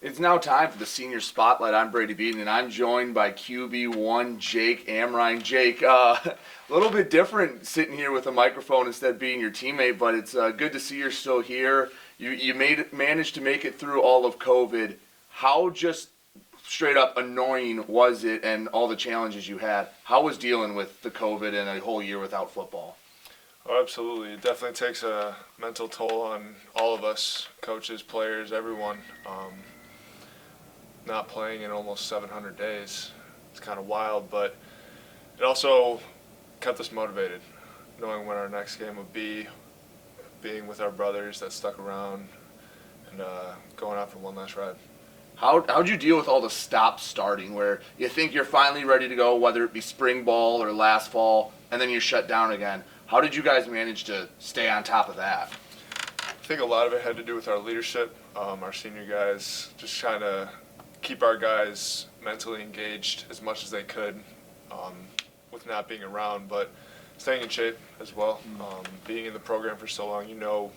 It's now time for the Senior Spotlight. I'm Brady Beedon, and I'm joined by QB1 Jake AmRhein. Jake, a little bit different sitting here with a microphone instead of being your teammate, but it's good to see you're still here. You managed to make it through all of COVID. How just straight up annoying was it, and all the challenges you had? How was dealing with the COVID and a whole year without football? Oh, absolutely. It definitely takes a mental toll on all of us, coaches, players, everyone. Not playing in almost 700 days. It's kind of wild, but it also kept us motivated, knowing when our next game would be, being with our brothers that stuck around, and going out for one last ride. How'd you deal with all the stop starting where you think you're finally ready to go, whether it be spring ball or last fall, and then you're shut down again? How did you guys manage to stay on top of that? I think a lot of it had to do with our leadership, our senior guys, just trying to keep our guys mentally engaged as much as they could with not being around, but staying in shape as well. Being in the program for so long, you know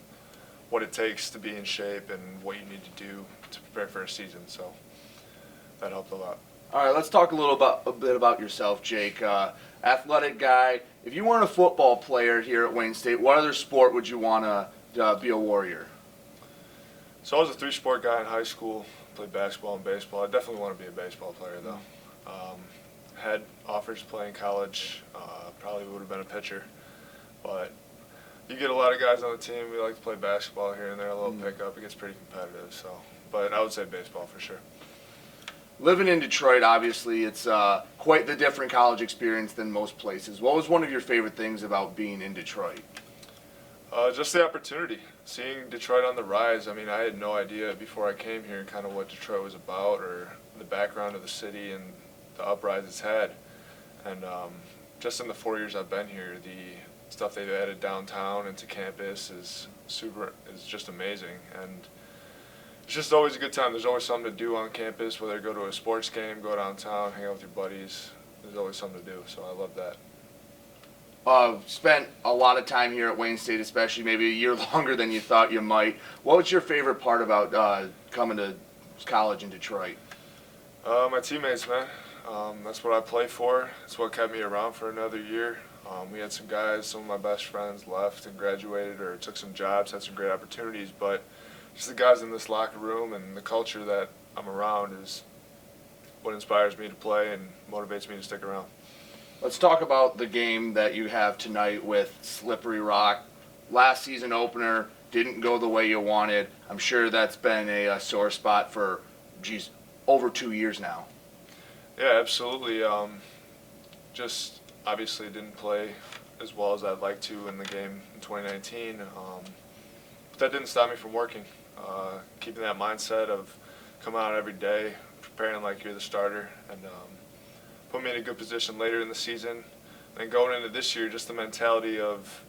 what it takes to be in shape and what you need to do to prepare for a season, so that helped a lot. All right, let's talk a bit about yourself, Jake. Athletic guy. If you weren't a football player here at Wayne State, what other sport would you want to be a warrior? So I was a three-sport guy in high school. Played basketball and baseball. I definitely want to be a baseball player, though. Had offers to play in college. Probably would have been a pitcher. But you get a lot of guys on the team. We like to play basketball here and there, a little pickup. It gets pretty competitive. So, but I would say baseball for sure. Living in Detroit, obviously, it's quite the different college experience than most places. What was one of your favorite things about being in Detroit? Just the opportunity. Seeing Detroit on the rise. I mean, I had no idea before I came here kind of what Detroit was about or the background of the city and the uprise it's had. And just in the 4 years I've been here, the stuff they've added downtown and to campus is just amazing. And it's just always a good time. There's always something to do on campus, whether go to a sports game, go downtown, hang out with your buddies. There's always something to do, so I love that. Spent a lot of time here at Wayne State, especially maybe a year longer than you thought you might. What was your favorite part about coming to college in Detroit? My teammates, man. That's what I play for. That's what kept me around for another year. We had some guys, some of my best friends left and graduated or took some jobs, had some great opportunities, but just the guys in this locker room and the culture that I'm around is what inspires me to play and motivates me to stick around. Let's talk about the game that you have tonight with Slippery Rock. Last season opener didn't go the way you wanted. I'm sure that's been a sore spot for, over 2 years now. Yeah, absolutely. Just obviously didn't play as well as I'd like to in the game in 2019. But that didn't stop me from working. Keeping that mindset of coming out every day, preparing like you're the starter, and put me in a good position later in the season. And going into this year, just the mentality of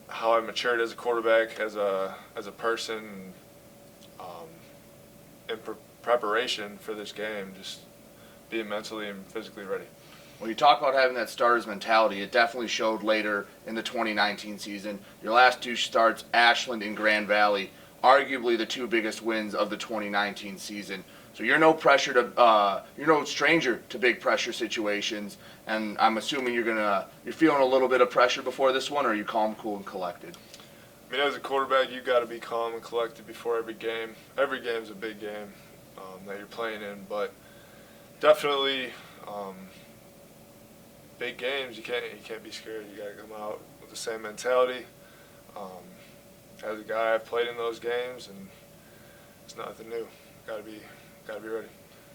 how I matured as a quarterback, as a person, in preparation for this game, just being mentally and physically ready. When you talk about having that starter's mentality, it definitely showed later in the 2019 season. Your last two starts, Ashland and Grand Valley, arguably the two biggest wins of the 2019 season. So you're no stranger to big pressure situations, and I'm assuming you're feeling a little bit of pressure before this one, or are you calm, cool, and collected? I mean, as a quarterback, you got to be calm and collected before every game. Every game's a big game that you're playing in, but definitely big games. You can't be scared. You got to come out with the same mentality. As a guy, I've played in those games, and it's nothing new. Got to be ready.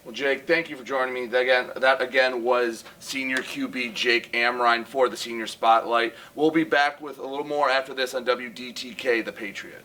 Well, Jake, thank you for joining me. That again was senior QB Jake AmRhein for the Senior Spotlight. We'll be back with a little more after this on WDTK, The Patriot.